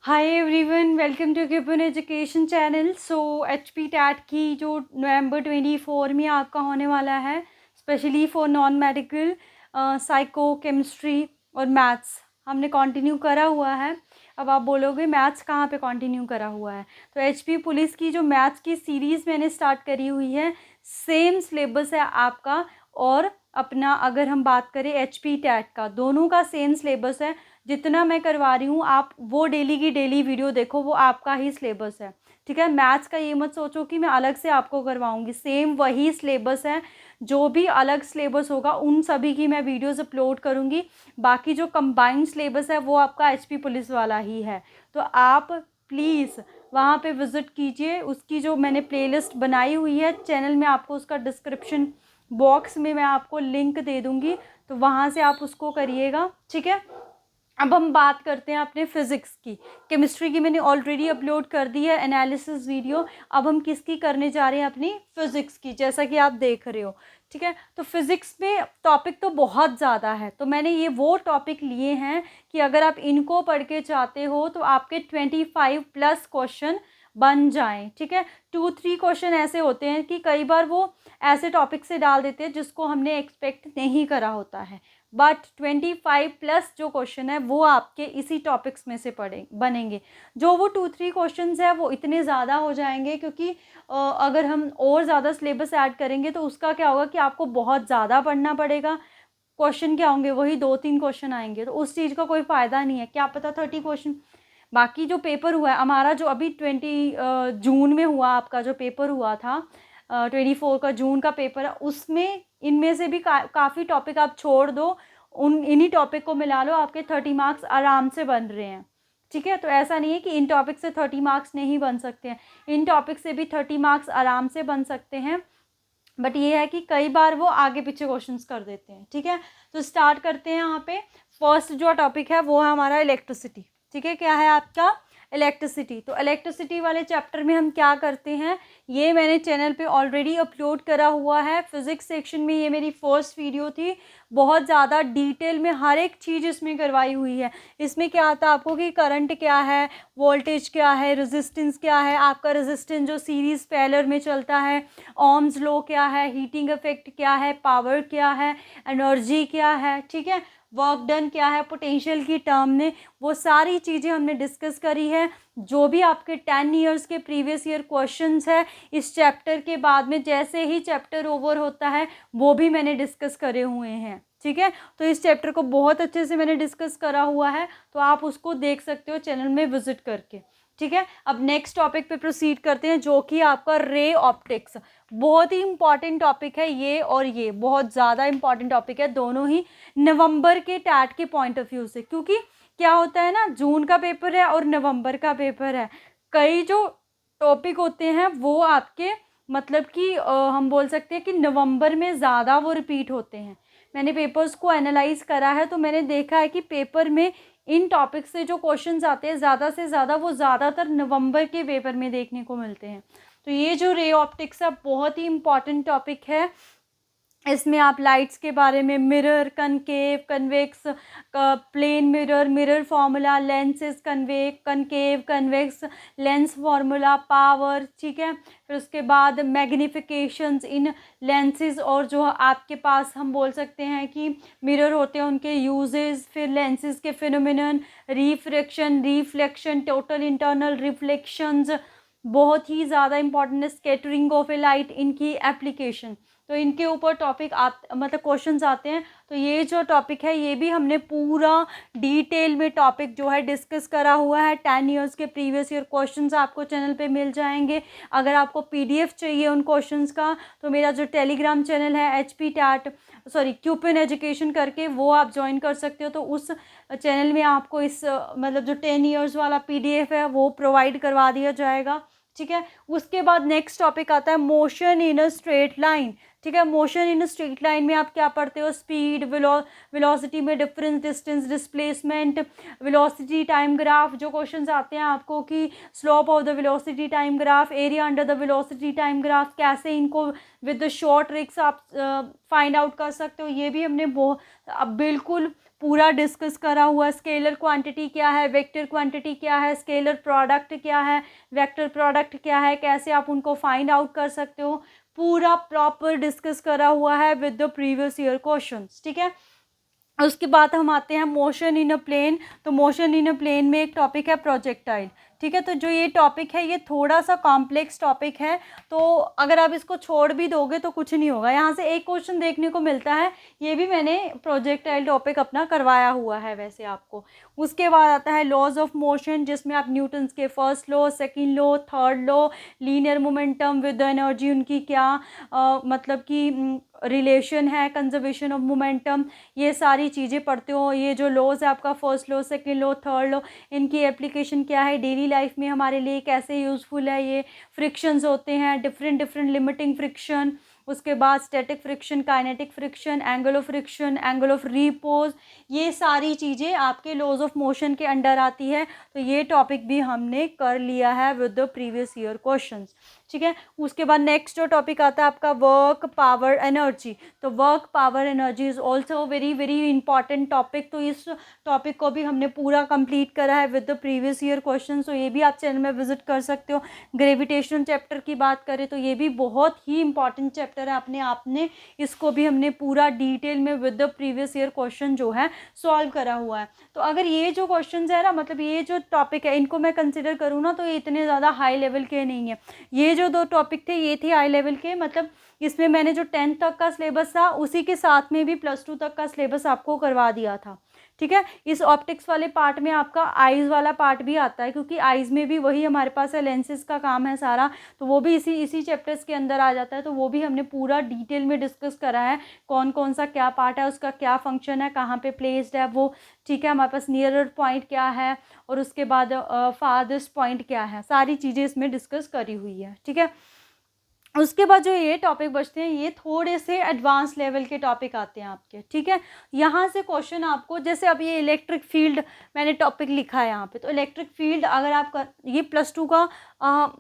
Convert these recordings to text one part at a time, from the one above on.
Hi everyone, welcome to क्यूपन education channel. So HP TET की जो नवंबर 24 में आपका होने वाला है, specially for non medical, psycho, chemistry और मैथ्स हमने कंटिन्यू करा हुआ है। अब आप बोलोगे मैथ्स कहाँ पे कंटिन्यू करा हुआ है, तो एचपी पुलिस की जो मैथ्स की सीरीज़ मैंने स्टार्ट करी हुई है, सेम सिलेबस है आपका। और अपना अगर हम बात करें एचपी टैट का, दोनों का सेम सिलेबस है। जितना मैं करवा रही हूँ आप वो डेली की डेली वीडियो देखो, वो आपका ही सिलेबस है। ठीक है, मैथ्स का ये मत सोचो कि मैं अलग से आपको करवाऊँगी, सेम वही सिलेबस है। जो भी अलग सिलेबस होगा उन सभी की मैं वीडियोस अपलोड करूँगी। बाकी जो कंबाइंड सिलेबस है वो आपका एचपी पुलिस वाला ही है। तो आप प्लीज़ वहाँ पे विज़िट कीजिए। उसकी जो मैंने प्लेलिस्ट बनाई हुई है चैनल में, आपको उसका डिस्क्रिप्शन बॉक्स में मैं आपको लिंक दे दूँगी, तो वहाँ से आप उसको करिएगा। ठीक है, अब हम बात करते हैं अपने फिज़िक्स की। केमिस्ट्री की मैंने ऑलरेडी अपलोड कर दी है एनालिसिस वीडियो। अब हम किसकी करने जा रहे हैं? अपनी फ़िज़िक्स की, जैसा कि आप देख रहे हो। ठीक है, तो फिज़िक्स में टॉपिक तो बहुत ज़्यादा है, तो मैंने ये वो टॉपिक लिए हैं कि अगर आप इनको पढ़ के चाहते हो तो आपके 25+ क्वेश्चन बन जाएं। ठीक है, 2-3 क्वेश्चन ऐसे होते हैं कि कई बार वो ऐसे टॉपिक से डाल देते हैं जिसको हमने एक्सपेक्ट नहीं करा होता है, बट 25+ जो क्वेश्चन है वो आपके इसी टॉपिक्स में से पढ़े बनेंगे। जो वो 2-3 क्वेश्चंस है वो इतने ज़्यादा हो जाएंगे, क्योंकि अगर हम और ज़्यादा सिलेबस ऐड करेंगे तो उसका क्या होगा कि आपको बहुत ज़्यादा पढ़ना पड़ेगा। क्वेश्चन क्या होंगे? वही 2-3 क्वेश्चन आएंगे, तो उस चीज़ का कोई फ़ायदा नहीं है। क्या पता 30 क्वेश्चन। बाकी जो पेपर हुआ है हमारा, जो अभी जून में हुआ, आपका जो पेपर हुआ था 24 का जून का पेपर है, उसमें इनमें से भी काफ़ी टॉपिक आप छोड़ दो, उन इन्हीं टॉपिक को मिला लो, आपके 30 मार्क्स आराम से बन रहे हैं। ठीक है, तो ऐसा नहीं है कि इन टॉपिक से 30 मार्क्स नहीं बन सकते हैं, इन टॉपिक से भी 30 मार्क्स आराम से बन सकते हैं। बट ये है कि कई बार वो आगे पीछे क्वेश्चंस कर देते हैं। ठीक है, तो स्टार्ट करते हैं। यहाँ पे फर्स्ट जो टॉपिक है वो है हमारा इलेक्ट्रिसिटी। ठीक है, क्या है आपका? इलेक्ट्रिसिटी। तो इलेक्ट्रिसिटी वाले चैप्टर में हम क्या करते हैं, ये मैंने चैनल पे ऑलरेडी अपलोड करा हुआ है। फिज़िक्स सेक्शन में ये मेरी फर्स्ट वीडियो थी। बहुत ज़्यादा डिटेल में हर एक चीज़ इसमें करवाई हुई है। इसमें क्या आता है आपको कि करंट क्या है, वोल्टेज क्या है, रेजिस्टेंस क्या है, आपका रेजिस्टेंस जो सीरीज़ पैरेलल में चलता है, ओम्स लॉ क्या है, हीटिंग इफेक्ट क्या है, पावर क्या है, एनर्जी क्या है। ठीक है, वर्क डन क्या है, पोटेंशियल की टर्म में, वो सारी चीज़ें हमने डिस्कस करी है। जो भी आपके 10 ईयर्स के प्रीवियस ईयर क्वेश्चंस है इस चैप्टर के बाद में, जैसे ही चैप्टर ओवर होता है वो भी मैंने डिस्कस करे हुए हैं। ठीक है, तो इस चैप्टर को बहुत अच्छे से मैंने डिस्कस करा हुआ है, तो आप उसको देख सकते हो चैनल में विजिट करके। ठीक है, अब नेक्स्ट टॉपिक पे प्रोसीड करते हैं, जो कि आपका रे ऑप्टिक्स। बहुत ही इंपॉर्टेंट टॉपिक है ये, और ये बहुत ज़्यादा इंपॉर्टेंट टॉपिक है, दोनों ही नवंबर के टैट के पॉइंट ऑफ व्यू से। क्योंकि क्या होता है ना, जून का पेपर है और नवंबर का पेपर है, कई जो टॉपिक होते हैं वो आपके मतलब कि हम बोल सकते हैं कि नवंबर में ज़्यादा वो रिपीट होते हैं। मैंने पेपर्स को एनालाइज करा है, तो मैंने देखा है कि पेपर में इन टॉपिक से जो क्वेश्चंस आते हैं ज़्यादा से ज़्यादा वो ज़्यादातर नवंबर के पेपर में देखने को मिलते हैं। तो ये जो रे ऑप्टिक्स है बहुत ही इम्पॉर्टेंट टॉपिक है। इसमें आप लाइट्स के बारे में, mirror, concave, convex, plane mirror, mirror formula, lenses, concave, convex, lens formula, power. ठीक है, फिर उसके बाद मैग्निफिकेशंस इन लेंसेज, और जो आपके पास हम बोल सकते हैं कि मिरर होते हैं उनके यूजेस, फिर लेंसेज के phenomenon, refraction, reflection, total internal reflections, बहुत ही ज़्यादा इंपॉर्टेंट है। स्कैटरिंग ऑफ ए लाइट, इनकी एप्लीकेशन, तो इनके ऊपर टॉपिक मतलब क्वेश्चंस आते हैं। तो ये जो टॉपिक है ये भी हमने पूरा डिटेल में टॉपिक जो है डिस्कस करा हुआ है। 10 ईयर्स के प्रीवियस ईयर क्वेश्चंस आपको चैनल पे मिल जाएंगे। अगर आपको पीडीएफ चाहिए उन क्वेश्चंस का, तो मेरा जो टेलीग्राम चैनल है क्यूपिन एजुकेशन करके, वो आप ज्वाइन कर सकते हो। तो उस चैनल में आपको इस मतलब जो 10 ईयर्स वाला पीडीएफ है वो प्रोवाइड करवा दिया जाएगा। ठीक है, उसके बाद नेक्स्ट टॉपिक आता है motion in a straight line. ठीक है। मोशन इन स्ट्रेट लाइन में आप क्या पढ़ते हो, स्पीड, वेलोसिटी में difference, distance, displacement, velocity time graph, जो क्वेश्चंस आते हैं आपको कि slope of the velocity time graph, area under the velocity time graph, कैसे इनको विद द शॉर्ट ट्रिक्स आप फाइंड आउट कर सकते हो, ये भी हमने अब बिल्कुल पूरा डिस्कस करा हुआ। स्केलर क्वांटिटी क्या है, वेक्टर क्वांटिटी क्या है, स्केलर प्रोडक्ट क्या है, वेक्टर प्रोडक्ट क्या है, कैसे आप उनको फाइंड आउट कर सकते हो, पूरा प्रॉपर डिस्कस करा हुआ है with the previous year questions. ठीक है। उसके बाद हम आते हैं मोशन इन अ प्लेन। तो मोशन इन अ प्लेन में एक टॉपिक है प्रोजेक्टाइल। ठीक है। तो जो ये टॉपिक है ये थोड़ा सा कॉम्प्लेक्स टॉपिक है, तो अगर आप इसको छोड़ भी दोगे तो कुछ नहीं होगा। यहाँ से एक क्वेश्चन देखने को मिलता है, ये भी मैंने प्रोजेक्टाइल टॉपिक अपना करवाया हुआ है वैसे आपको। उसके बाद आता है लॉज ऑफ मोशन, जिसमें आप न्यूटन्स के first law, second law, third law, linear momentum with energy, उनकी क्या मतलब कि रिलेशन है, कंजर्वेशन ऑफ मोमेंटम, ये सारी चीज़ें पढ़ते हो। ये जो लॉज है आपका, first law, second law, third law, इनकी एप्लीकेशन क्या है, डेली लाइफ में हमारे लिए कैसे यूज़फुल है। ये फ्रिक्शंस होते हैं, डिफरेंट डिफरेंट लिमिटिंग फ्रिक्शन। उसके बाद static friction, kinetic friction, angle of friction, angle of repose, ये सारी चीज़ें आपके लॉज ऑफ मोशन के अंडर आती है। तो ये टॉपिक भी हमने कर लिया है with the previous year questions. ठीक है। उसके बाद नेक्स्ट जो टॉपिक आता है आपका वर्क पावर एनर्जी। तो work power energy is also very very important topic. तो इस टॉपिक को भी हमने पूरा कंप्लीट करा है with the previous year question. तो ये भी आप चैनल में विजिट कर सकते हो। ग्रेविटेशन चैप्टर की बात करें तो ये भी बहुत ही इंपॉर्टेंट चैप्टर है अपने आप में। इसको भी हमने पूरा डिटेल में with the previous year question जो है सॉल्व करा हुआ है। तो अगर ये जो क्वेश्चन है ना, मतलब ये जो टॉपिक है, इनको मैं कंसिडर करूँ ना, तो ये इतने ज़्यादा हाई लेवल के नहीं है। ये जो दो टॉपिक थे ये थे हाई लेवल के, मतलब इसमें मैंने जो 10th तक का सिलेबस था उसी के साथ में भी +2 तक का सिलेबस आपको करवा दिया था। ठीक है। इस ऑप्टिक्स वाले पार्ट में आपका आइज़ वाला पार्ट भी आता है, क्योंकि आइज़ में भी वही हमारे पास है, लेंसेज का काम है सारा, तो वो भी इसी चैप्टर्स के अंदर आ जाता है। तो वो भी हमने पूरा डिटेल में डिस्कस करा है, कौन कौन सा क्या पार्ट है, उसका क्या फंक्शन है, कहाँ पे प्लेस्ड है वो। ठीक है। हमारे पास नियरर पॉइंट क्या है और उसके बाद फारदेस्ट पॉइंट क्या है, सारी चीज़ें इसमें डिस्कस करी हुई है। ठीक है। उसके बाद जो ये टॉपिक बचते हैं ये थोड़े से एडवांस लेवल के टॉपिक आते हैं आपके। ठीक है। यहाँ से क्वेश्चन आपको, जैसे अब ये इलेक्ट्रिक फील्ड मैंने टॉपिक लिखा है यहाँ पे, तो इलेक्ट्रिक फील्ड अगर आप ये +2 का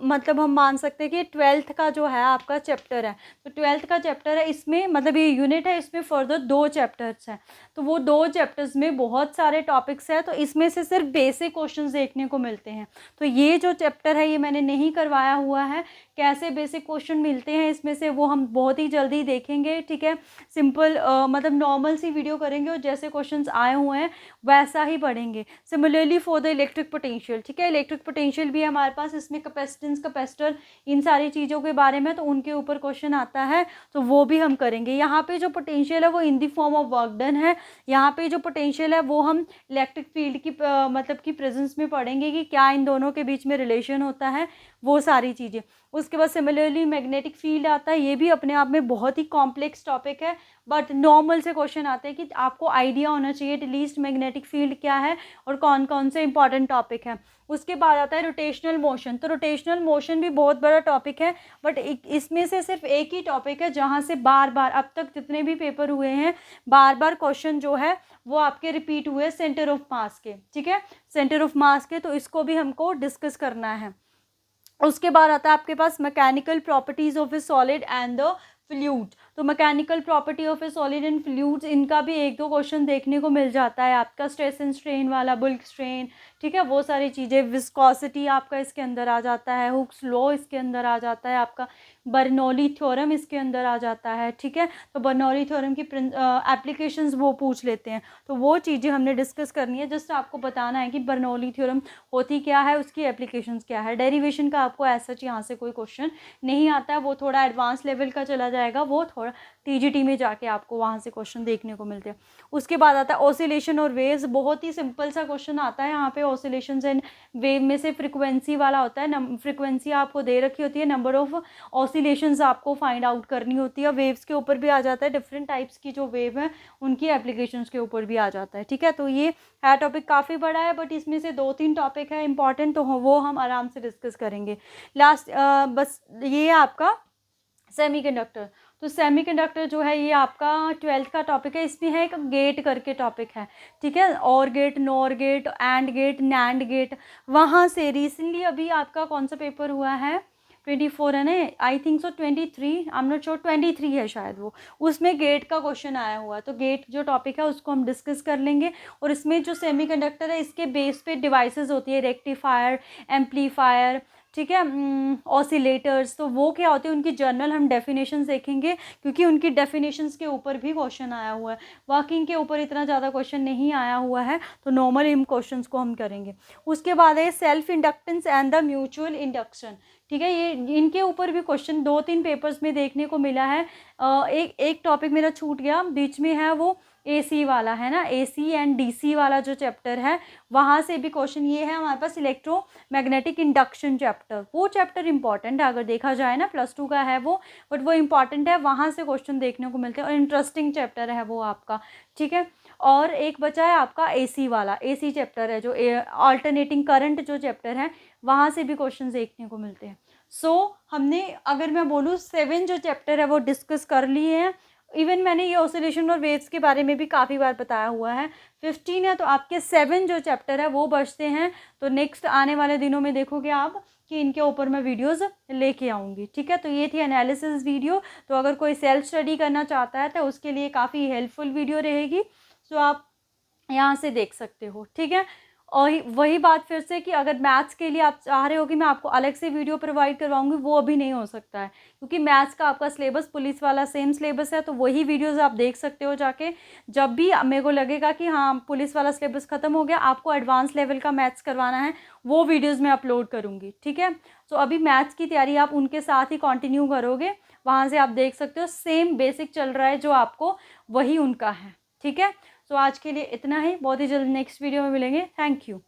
मतलब हम मान सकते हैं कि 12th का जो है आपका चैप्टर है। तो 12th का चैप्टर है, इसमें मतलब ये यूनिट है, इसमें फर्दर 2 चैप्टर्स हैं। तो वो 2 चैप्टर्स में बहुत सारे टॉपिक्स हैं, तो इसमें से सिर्फ बेसिक क्वेश्चंस देखने को मिलते हैं। तो ये जो चैप्टर है ये मैंने नहीं करवाया हुआ है, कैसे बेसिक क्वेश्चन मिलते हैं इसमें से वो हम बहुत ही जल्दी देखेंगे। ठीक है। सिंपल मतलब नॉर्मल सी वीडियो करेंगे और जैसे क्वेश्चंस आए हुए हैं वैसा ही पढ़ेंगे। Similarly for the electric potential. ठीक है। इलेक्ट्रिक पोटेंशियल भी हमारे पास, इसमें कैपेसिटेंस, कैपेसिटर, इन सारी चीज़ों के बारे में तो उनके ऊपर क्वेश्चन आता है, तो वो भी हम करेंगे। यहाँ पे जो पोटेंशियल है वो in the form of work done है। यहाँ पे जो पोटेंशियल है वो हम इलेक्ट्रिक फील्ड की मतलब की प्रेजेंस में पढ़ेंगे कि क्या इन दोनों के बीच में रिलेशन होता है, वो सारी चीज़ें। उसके बाद सिमिलरली मैग्नेटिक फील्ड आता है, ये भी अपने आप में बहुत ही कॉम्प्लेक्स टॉपिक है, बट नॉर्मल से क्वेश्चन आते हैं कि आपको आइडिया होना चाहिए एटलीस्ट मैग्नेटिक फील्ड क्या है और कौन कौन से इंपॉर्टेंट टॉपिक है। उसके बाद आता है रोटेशनल मोशन। तो रोटेशनल मोशन भी बहुत बड़ा टॉपिक है, बट इसमें से सिर्फ एक ही टॉपिक है जहाँ से बार बार अब तक जितने भी पेपर हुए हैं बार बार क्वेश्चन जो है वो आपके रिपीट हुए सेंटर ऑफ मास के। ठीक है। सेंटर ऑफ मास के, तो इसको भी हमको डिस्कस करना है। उसके बाद आता है आपके पास mechanical properties of a solid and the fluid. तो mechanical property of a solid and fluids, इनका भी 1-2 क्वेश्चन देखने को मिल जाता है आपका, स्ट्रेस एंड स्ट्रेन वाला, बुल्क स्ट्रेन। ठीक है। वो सारी चीज़ें, विस्कोसिटी आपका इसके अंदर आ जाता है, हुक्स लॉ इसके अंदर आ जाता है आपका, बर्नौली थ्योरम इसके अंदर आ जाता है। ठीक है। तो बर्नौली थ्योरम की एप्लीकेशंस वो पूछ लेते हैं, तो वो चीज़ें हमने डिस्कस करनी है। जस्ट आपको बताना है कि बर्नौली थ्योरम होती क्या है, उसकी एप्लीकेशंस क्या है। डेरिवेशन का आपको ऐसा यहाँ से कोई क्वेश्चन नहीं आता है, वो थोड़ा एडवांस लेवल का चला जाएगा, वो थोड़ा TGT में जाके आपको वहाँ से क्वेश्चन देखने को मिलते हैं। उसके बाद आता है ऑसिलेशन और वेव्स। बहुत ही सिंपल सा क्वेश्चन आता है यहाँ पे, ऑसिलेशंस एंड वेव में से फ्रीक्वेंसी वाला होता है। फ्रीक्वेंसी आपको दे रखी होती है, नंबर ऑफ ऑसिलेशंस आपको फाइंड आउट करनी होती है। वेव्स के ऊपर भी आ जाता है, डिफरेंट टाइप्स की जो वेव है उनकी एप्लीकेशंस के ऊपर भी आ जाता है। ठीक है। तो ये है टॉपिक काफ़ी बड़ा है, बट इसमें से 2-3 टॉपिक है इंपॉर्टेंट, तो वो हम आराम से डिस्कस करेंगे। लास्ट बस ये आपका सेमीकंडक्टर। तो सेमीकंडक्टर जो है ये आपका 12th का टॉपिक है। इसमें है एक गेट करके टॉपिक है, ठीक है, और gate, nor gate, and gate, NAND gate. वहाँ से रिसेंटली अभी आपका कौन सा पेपर हुआ है, 24 है ना, I think so 23, I am not sure, 23 है शायद वो, उसमें गेट का क्वेश्चन आया हुआ है। तो गेट जो टॉपिक है उसको हम डिस्कस कर लेंगे। और इसमें जो सेमीकंडक्टर है इसके बेस पे डिवाइसेस होती है, रेक्टिफायर, एम्पलीफायर, ठीक है, ऑसिलेटर्स। तो वो क्या होते हैं, उनकी जर्नल हम डेफिनेशंस देखेंगे, क्योंकि उनकी डेफिनेशंस के ऊपर भी क्वेश्चन आया हुआ है। वर्किंग के ऊपर इतना ज़्यादा क्वेश्चन नहीं आया हुआ है, तो नॉर्मल इन क्वेश्चंस को हम करेंगे। उसके बाद है self inductance and the mutual induction, ठीक है, ये इनके ऊपर भी क्वेश्चन 2-3 पेपर्स में देखने को मिला है। एक टॉपिक मेरा छूट गया बीच में है, वो एसी वाला है ना, एसी एंड डीसी वाला जो चैप्टर है, वहाँ से भी क्वेश्चन ये है हमारे पास, इलेक्ट्रोमैग्नेटिक इंडक्शन चैप्टर। वो चैप्टर इंपॉर्टेंट है अगर देखा जाए ना, +2 का है वो, बट वो इंपॉर्टेंट है, वहाँ से क्वेश्चन देखने को मिलते हैं और इंटरेस्टिंग चैप्टर है वो आपका, ठीक है। और एक बचा है आपका एसी वाला, एसी चैप्टर है जो अल्टरनेटिंग करंट जो चैप्टर है, वहाँ से भी क्वेश्चन देखने को मिलते हैं। हमने, अगर मैं बोलूँ, 7 जो चैप्टर है वो डिस्कस कर लिए हैं। इवन मैंने ये ऑसिलेशन और वेव्स के बारे में भी काफ़ी बार बताया हुआ है। 15 है, तो आपके 7 जो चैप्टर है वो बचते हैं। तो नेक्स्ट आने वाले दिनों में देखोगे आप कि इनके ऊपर मैं वीडियोस लेके आऊँगी, ठीक है। तो ये थी एनालिसिस वीडियो। तो अगर कोई सेल्फ स्टडी करना चाहता है तो उसके लिए काफ़ी हेल्पफुल वीडियो रहेगी, तो आप यहाँ से देख सकते हो, ठीक है। और वही बात फिर से कि अगर मैथ्स के लिए आप चाह रहे हो कि मैं आपको अलग से वीडियो प्रोवाइड करवाऊंगी, वो अभी नहीं हो सकता है, क्योंकि मैथ्स का आपका सिलेबस पुलिस वाला सेम सिलेबस है। तो वही वीडियोस आप देख सकते हो जाके, जब भी मेरे को लगेगा कि हाँ पुलिस वाला सिलेबस ख़त्म हो गया, आपको एडवांस लेवल का मैथ्स करवाना है, वो वीडियोज़ मैं अपलोड करूँगी, ठीक है। तो अभी मैथ्स की तैयारी आप उनके साथ ही कंटिन्यू करोगे, वहाँ से आप देख सकते हो सेम बेसिक चल रहा है जो आपको, वही उनका है, ठीक है। तो आज के लिए इतना ही, बहुत ही जल्द नेक्स्ट वीडियो में मिलेंगे। Thank you.